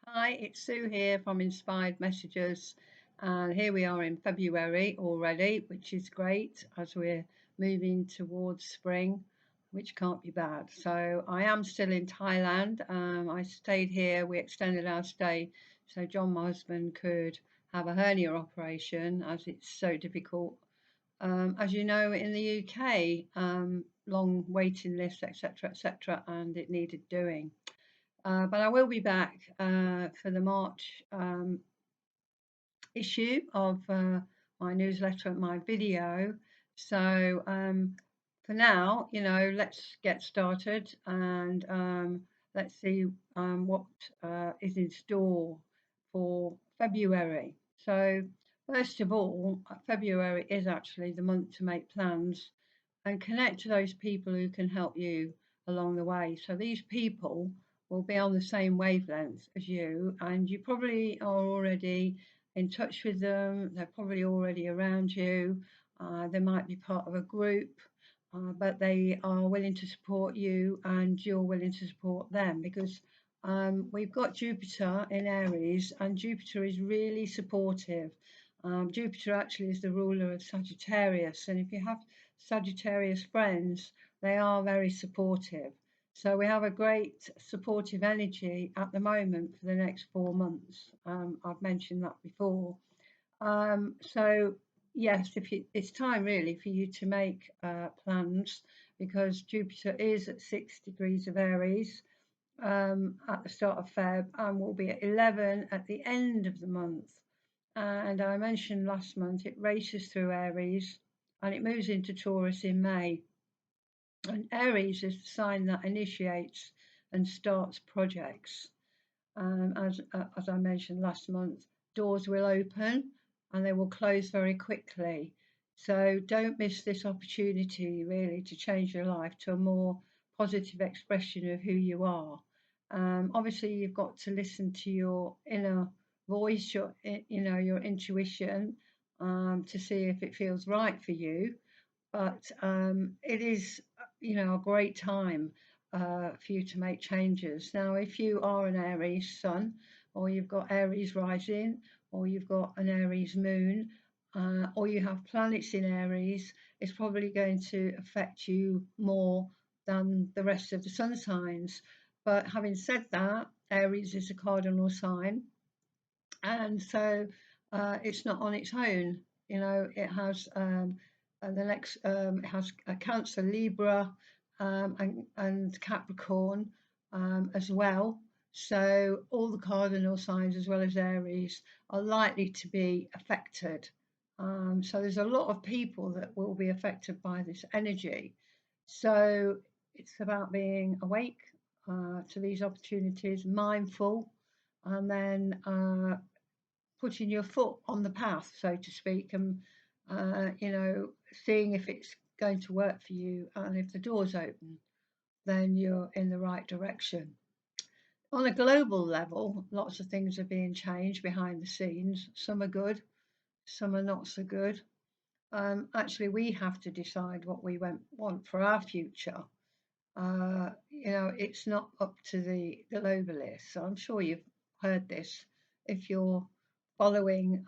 Hi, it's Sue here from Inspired Messages, and here we are in February already, which is great as we're moving towards spring, which can't be bad. So, I am still in Thailand. I stayed here, we extended our stay so John, my husband, could have a hernia operation as it's so difficult. As you know, in the UK, long waiting lists, etc., etc., and it needed doing. But I will be back for the March issue of my newsletter and my video. So for now, let's get started and let's see what is in store for February. So, first of all, February is actually the month to make plans and connect to those people who can help you along the way. So these people will be on the same wavelength as you, and you probably are already in touch with them. They're probably already around you. They might be part of a group, but they are willing to support you, and you're willing to support them because we've got Jupiter in Aries, and Jupiter is really supportive. Jupiter actually is the ruler of Sagittarius, and if you have Sagittarius friends, they are very supportive. So we have a great supportive energy at the moment for the next 4 months. I've mentioned that before. So yes, it's time really for you to make plans because Jupiter is at 6 degrees of Aries at the start of Feb and will be at 11 at the end of the month. And I mentioned last month it races through Aries and it moves into Taurus in May. And Aries is the sign that initiates and starts projects. As I mentioned last month, doors will open and they will close very quickly. So don't miss this opportunity really to change your life to a more positive expression of who you are. Obviously, you've got to listen to your inner voice, your intuition, to see if it feels right for you. But it is, a great time for you to make changes. Now, if you are an Aries sun, or you've got Aries rising, or you've got an Aries moon, or you have planets in Aries, it's probably going to affect you more than the rest of the sun signs. But having said that, Aries is a cardinal sign, and so it's not on its own. It has it has a Cancer, Libra, and Capricorn as well. So all the cardinal signs, as well as Aries, are likely to be affected. So there's a lot of people that will be affected by this energy. So it's about being awake to these opportunities, mindful, and then putting your foot on the path, so to speak, and seeing if it's going to work for you, and if the door's open, then you're in the right direction. On a global level, lots of things are being changed behind the scenes. Some are good, some are not so good. Actually, we have to decide what we want for our future. It's not up to the globalists. So I'm sure you've heard this if you're following,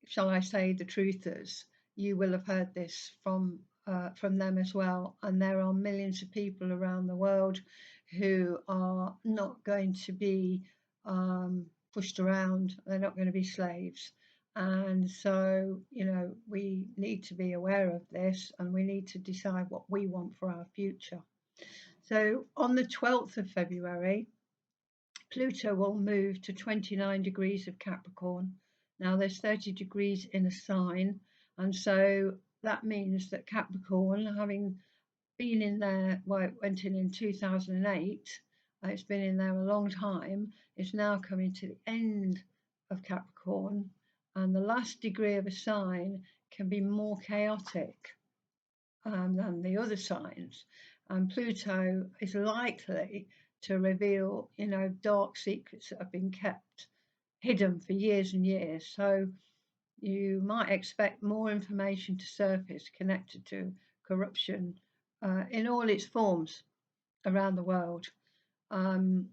shall I say, the truthers. You will have heard this from them as well. And there are millions of people around the world who are not going to be pushed around. They're not going to be slaves. And so, we need to be aware of this and we need to decide what we want for our future. So, on the 12th of February, Pluto will move to 29 degrees of Capricorn. Now, there's 30 degrees in a sign, and so that means that Capricorn, having been in there, well, it went in 2008, it's been in there a long time, is now coming to the end of Capricorn, and the last degree of a sign can be more chaotic than the other signs. And Pluto is likely to reveal, dark secrets that have been kept hidden for years and years. So you might expect more information to surface connected to corruption in all its forms around the world. Um,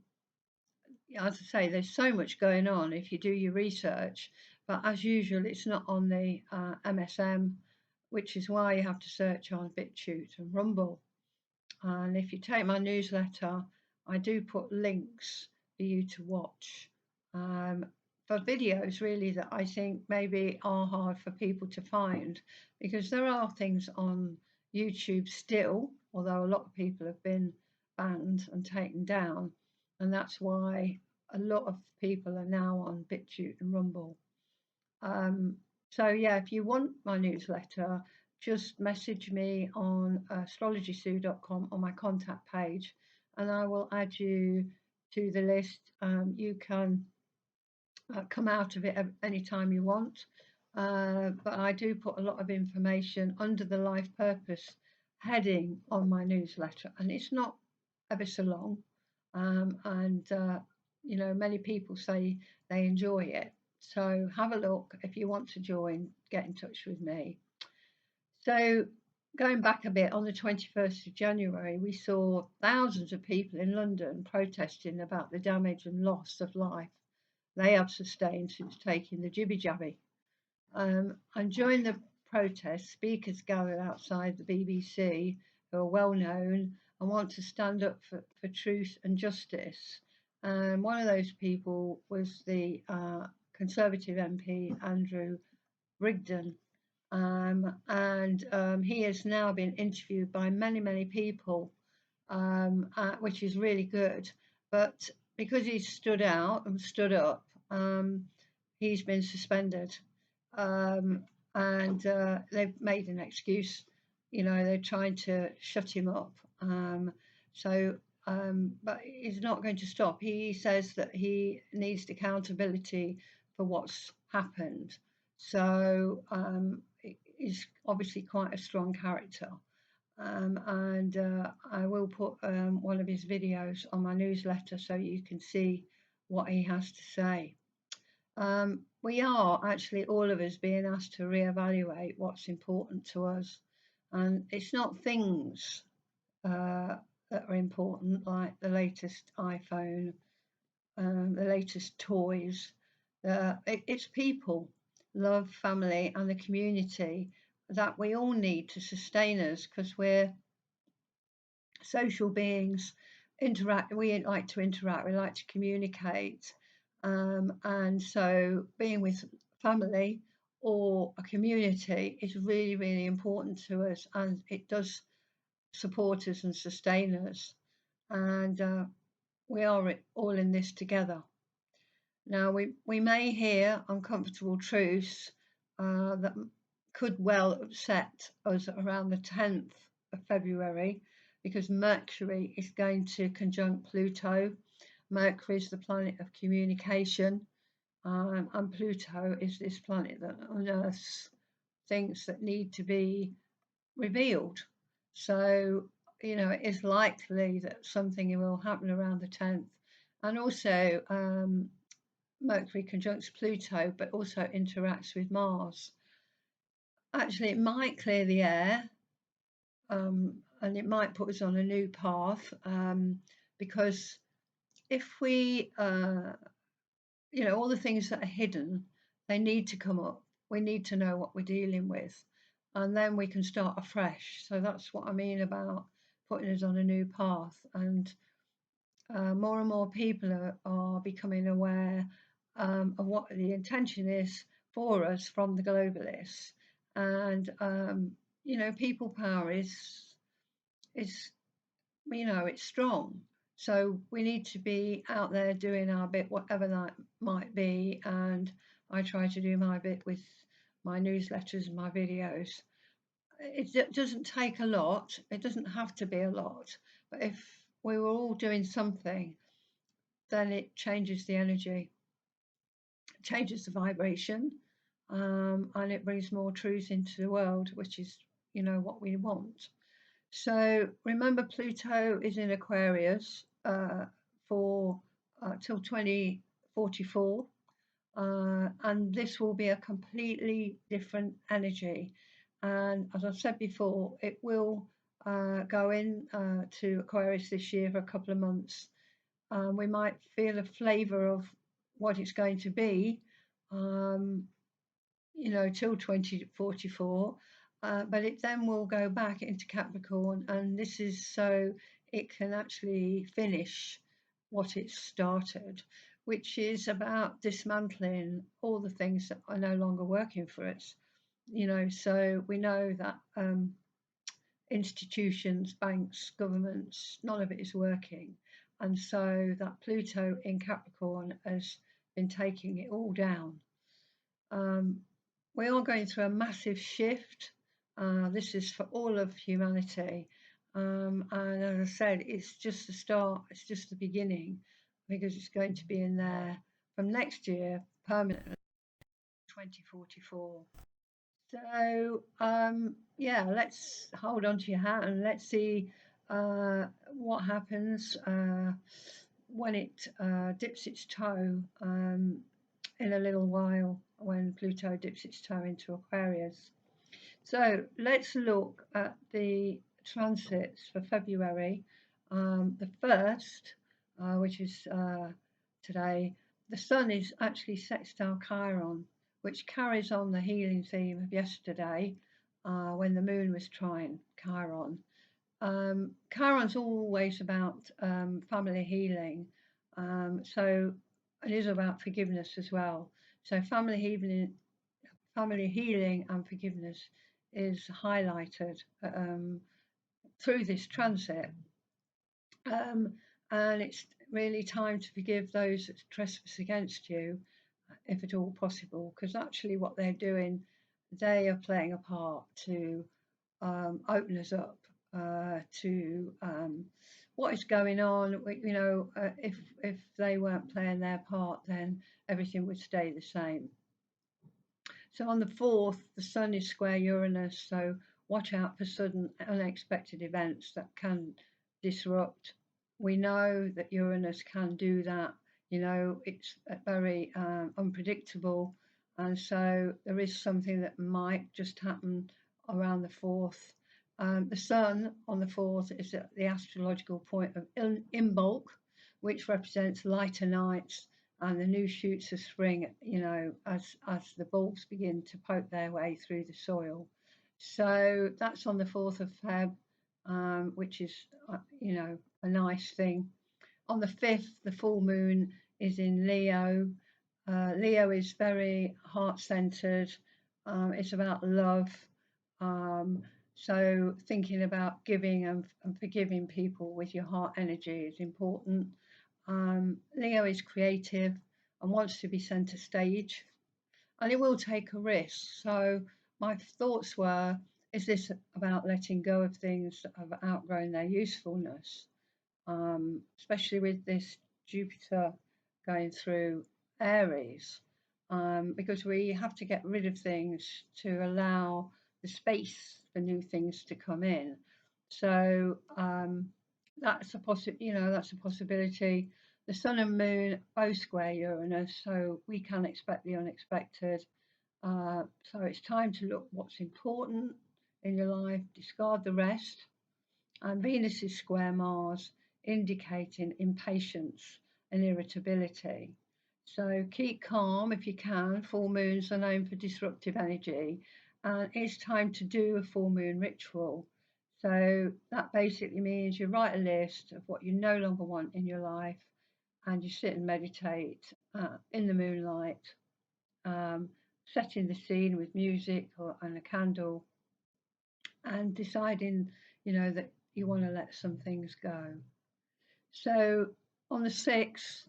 as I say, there's so much going on if you do your research, but as usual, it's not on the MSM, which is why you have to search on BitChute and Rumble. And if you take my newsletter, I do put links for you to watch for videos really that I think maybe are hard for people to find, because there are things on YouTube still, although a lot of people have been banned and taken down. And that's why a lot of people are now on BitChute and Rumble. Um, so yeah, if you want my newsletter, just message me on astrologysue.com on my contact page, and I will add you to the list. You can come out of it anytime you want, but I do put a lot of information under the life purpose heading on my newsletter, and it's not ever so long. And you know, many people say they enjoy it. So have a look. If you want to join, get in touch with me. So going back a bit, on the 21st of January, we saw thousands of people in London protesting about the damage and loss of life they have sustained since taking the jibby jabby. And during the protest, speakers gathered outside the BBC who are well known and want to stand up for truth and justice. And one of those people was the Conservative MP Andrew Rigdon. And he has now been interviewed by many, many people, which is really good. But because he's stood out and stood up, he's been suspended. Um, and they've made an excuse. You know, they're trying to shut him up. But he's not going to stop. He says that he needs accountability for what's happened. So he's obviously quite a strong character. And I will put one of his videos on my newsletter so you can see what he has to say. We are actually, all of us, being asked to reevaluate what's important to us. And it's not things that are important, like the latest iPhone, the latest toys. It's people, love, family, and the community that we all need to sustain us, because we're social beings. We like to interact, we like to communicate, and so being with family or a community is really, really important to us, and it does support us and sustain us. And we are all in this together. Now, we may hear uncomfortable truths that could well upset us around the 10th of February, because Mercury is going to conjunct Pluto. Mercury is the planet of communication, and Pluto is this planet that unearths things that need to be revealed. So, you know, it is likely that something will happen around the 10th. And also, Mercury conjuncts Pluto, but also interacts with Mars. Actually, it might clear the air, and it might put us on a new path, because if we, you know, all the things that are hidden, they need to come up. We need to know what we're dealing with, and then we can start afresh. So that's what I mean about putting us on a new path. And more and more people are becoming aware of what the intention is for us from the globalists. And you know, people power is you know, it's strong. So we need to be out there doing our bit, whatever that might be. And I try to do my bit with my newsletters and my videos. It doesn't take a lot. It doesn't have to be a lot. But if we were all doing something, then it changes the energy, changes the vibration, and it brings more truth into the world, which is, you know, what we want. So remember, Pluto is in Aquarius for till 2044, and this will be a completely different energy. And as I've said before, it will go in to Aquarius this year for a couple of months. We might feel a flavour of what it's going to be, um, till 2044. But it then will go back into Capricorn, and this is so it can actually finish what it started, which is about dismantling all the things that are no longer working for us. So we know that institutions, banks, governments, none of it is working. And so that Pluto in Capricorn has been taking it all down. We are going through a massive shift. This is for all of humanity. And as I said, it's just the start, it's just the beginning, because it's going to be in there from next year permanently, 2044. So, yeah, let's hold on to your hat and let's see what happens when it dips its toe in a little while, when Pluto dips its toe into Aquarius. So let's look at the transits for February. The first, which is today, the Sun is actually sextile Chiron, which carries on the healing theme of yesterday when the Moon was trine Chiron. Chiron's always about family healing, so it is about forgiveness as well. So family healing and forgiveness is highlighted through this transit. And it's really time to forgive those that trespass against you, if at all possible, because actually what they're doing, they are playing a part to open us up to what is going on. If they weren't playing their part, then everything would stay the same. So on the 4th, the Sun is square Uranus, so watch out for sudden unexpected events that can disrupt. We know that Uranus can do that. It's very unpredictable, and so there is something that might just happen around the 4th. The Sun on the 4th is at the astrological point of Imbolc, which represents lighter nights and the new shoots of spring, as the bulbs begin to poke their way through the soil. So that's on the 4th of Feb, which is, a nice thing. On the 5th, the full moon is in Leo. Leo is very heart-centered. It's about love. So thinking about giving and forgiving people with your heart energy is important. Leo is creative and wants to be centre stage, and it will take a risk. So my thoughts were, is this about letting go of things that have outgrown their usefulness? Especially with this Jupiter going through Aries, because we have to get rid of things to allow the space for new things to come in. So that's a possibility. The Sun and Moon both square Uranus, so we can expect the unexpected. So it's time to look what's important in your life, discard the rest. And Venus is square Mars, indicating impatience and irritability. So keep calm if you can. Full moons are known for disruptive energy, and it's time to do a full moon ritual. So that basically means you write a list of what you no longer want in your life, and you sit and meditate in the moonlight, setting the scene with music and a candle, and deciding, that you want to let some things go. So on the 6th,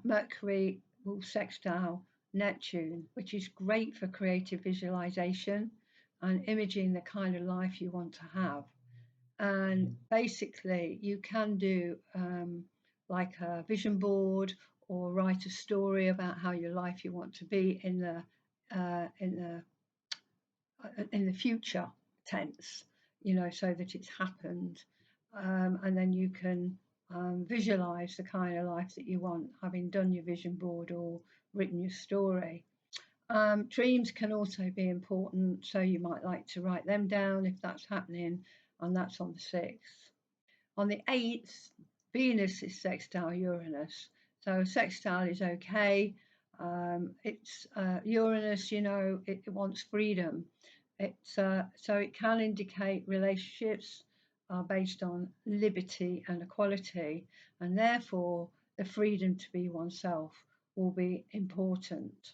Mercury will sextile Neptune, which is great for creative visualization and imaging the kind of life you want to have. And basically, you can do like a vision board or write a story about how your life you want to be in the future tense, so that it's happened, and then you can visualize the kind of life that you want, having done your vision board or written your story. Dreams can also be important, so you might like to write them down if that's happening, and that's on the 6th. On the 8th, Venus is sextile Uranus. So sextile is okay. It's Uranus, you know, it wants freedom. So it can indicate relationships are based on liberty and equality, and therefore the freedom to be oneself will be important.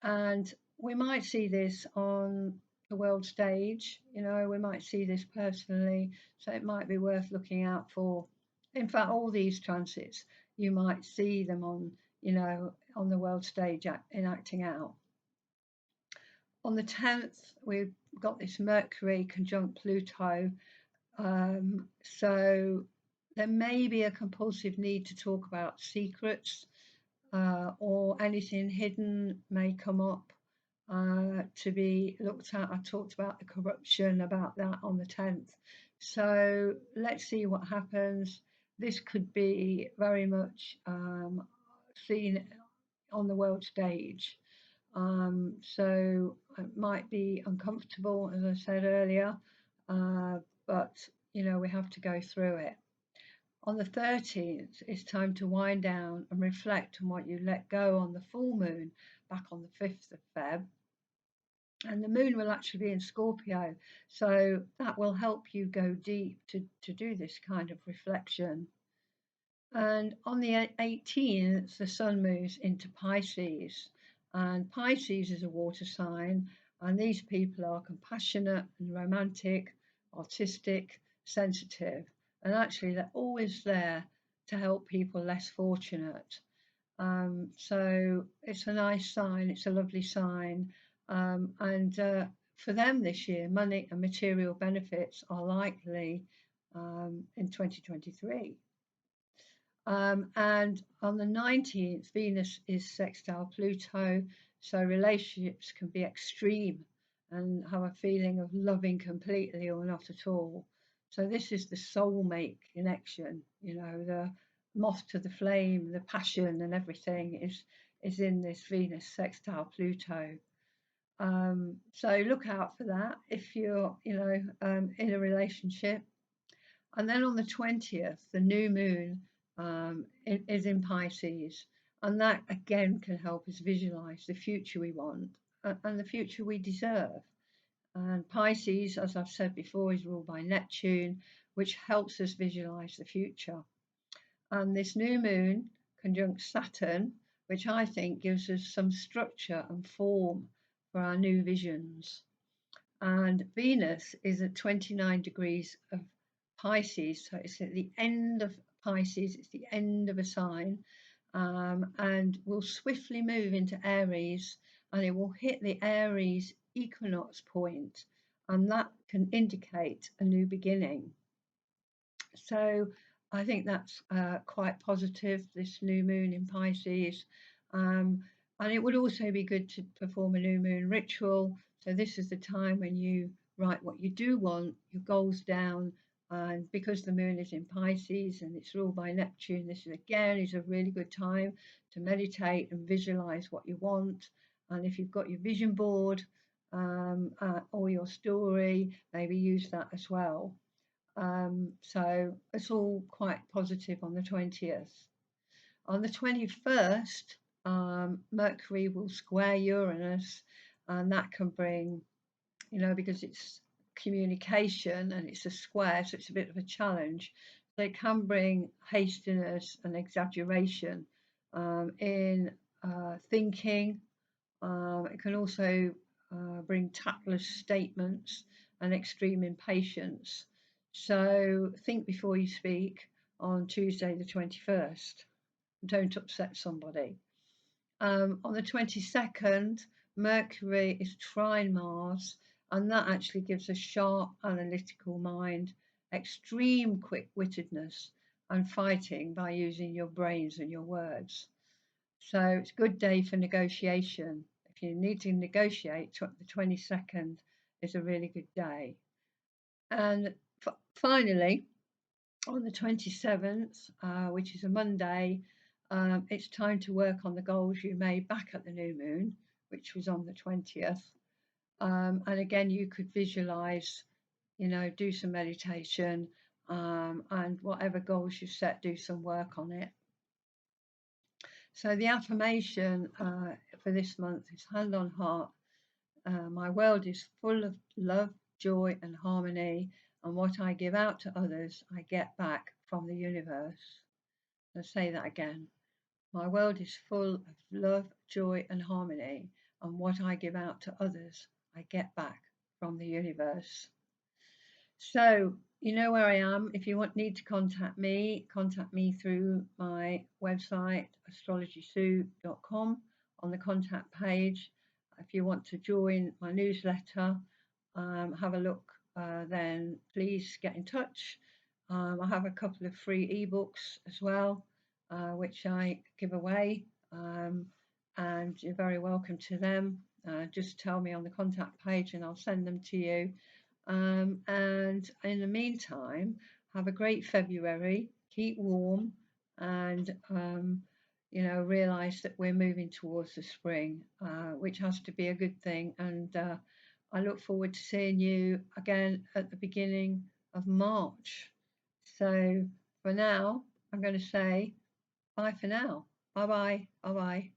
And we might see this on the world stage, you know, we might see this personally, so it might be worth looking out for. In fact, all these transits, you might see them on, you know, on the world stage enacting out. On the 10th, we've got this Mercury conjunct Pluto, so there may be a compulsive need to talk about secrets, or anything hidden may come up to be looked at. I talked about the corruption, about that on the 10th. So let's see what happens. This could be very much seen on the world stage. So it might be uncomfortable, as I said earlier, but you know, we have to go through it. On the 13th, it's time to wind down and reflect on what you let go on the full moon back on the 5th of Feb. And the moon will actually be in Scorpio, so that will help you go deep to do this kind of reflection. And on the 18th, the sun moves into Pisces, and Pisces is a water sign, and these people are compassionate and romantic, artistic, sensitive, and actually they're always there to help people less fortunate. So it's a nice sign, it's a lovely sign, and for them this year, money and material benefits are likely in 2023. And on the 19th, Venus is sextile Pluto, so relationships can be extreme and have a feeling of loving completely or not at all. So this is the soulmate connection, you know, the moth to the flame, the passion and everything is in this Venus sextile Pluto. So look out for that if you're, you know, in a relationship. And then on the 20th, the new moon is in Pisces. And that again can help us visualize the future we want and the future we deserve. And Pisces, as I've said before, is ruled by Neptune, which helps us visualize the future. And this new moon conjunct Saturn, which I think gives us some structure and form for our new visions. And Venus is at 29 degrees of Pisces, so it's at the end of Pisces, it's the end of a sign, and will swiftly move into Aries, and it will hit the Aries equinox point, and that can indicate a new beginning. So I think that's quite positive, this new moon in Pisces. And it would also be good to perform a new moon ritual. So this is the time when you write what you do want, your goals down. And because the moon is in Pisces and it's ruled by Neptune, this is again is a really good time to meditate and visualize what you want. And if you've got your vision board or your story, maybe use that as well. So it's all quite positive on the 20th. On the 21st, Mercury will square Uranus, and that can bring, you know, because it's communication and it's a square, so it's a bit of a challenge. So it can bring hastiness and exaggeration in thinking. It can also bring tactless statements and extreme impatience. So think before you speak on Tuesday, the 21st. Don't upset somebody. On the 22nd, Mercury is trine Mars, and that actually gives a sharp analytical mind, extreme quick wittedness, and fighting by using your brains and your words. So it's a good day for negotiation. If you need to negotiate, the 22nd is a really good day. And finally, on the 27th, which is a Monday, it's time to work on the goals you made back at the new moon, which was on the 20th. And again, you could visualize, you know, do some meditation and whatever goals you set, do some work on it. So the affirmation for this month is hand on heart. My world is full of love, joy, and harmony, and what I give out to others, I get back from the universe. I'll say that again. My world is full of love, joy, and harmony, and what I give out to others, I get back from the universe. So, you know where I am. If you need to contact me through my website, astrologysue.com, on the contact page. If you want to join my newsletter, have a look, then please get in touch. I have a couple of free ebooks as well, which I give away, and you're very welcome to them. Just tell me on the contact page and I'll send them to you. And in the meantime, have a great February, keep warm, and realize that we're moving towards the spring, which has to be a good thing. And I look forward to seeing you again at the beginning of March. So for now, I'm going to say bye for now. Bye bye. Bye bye.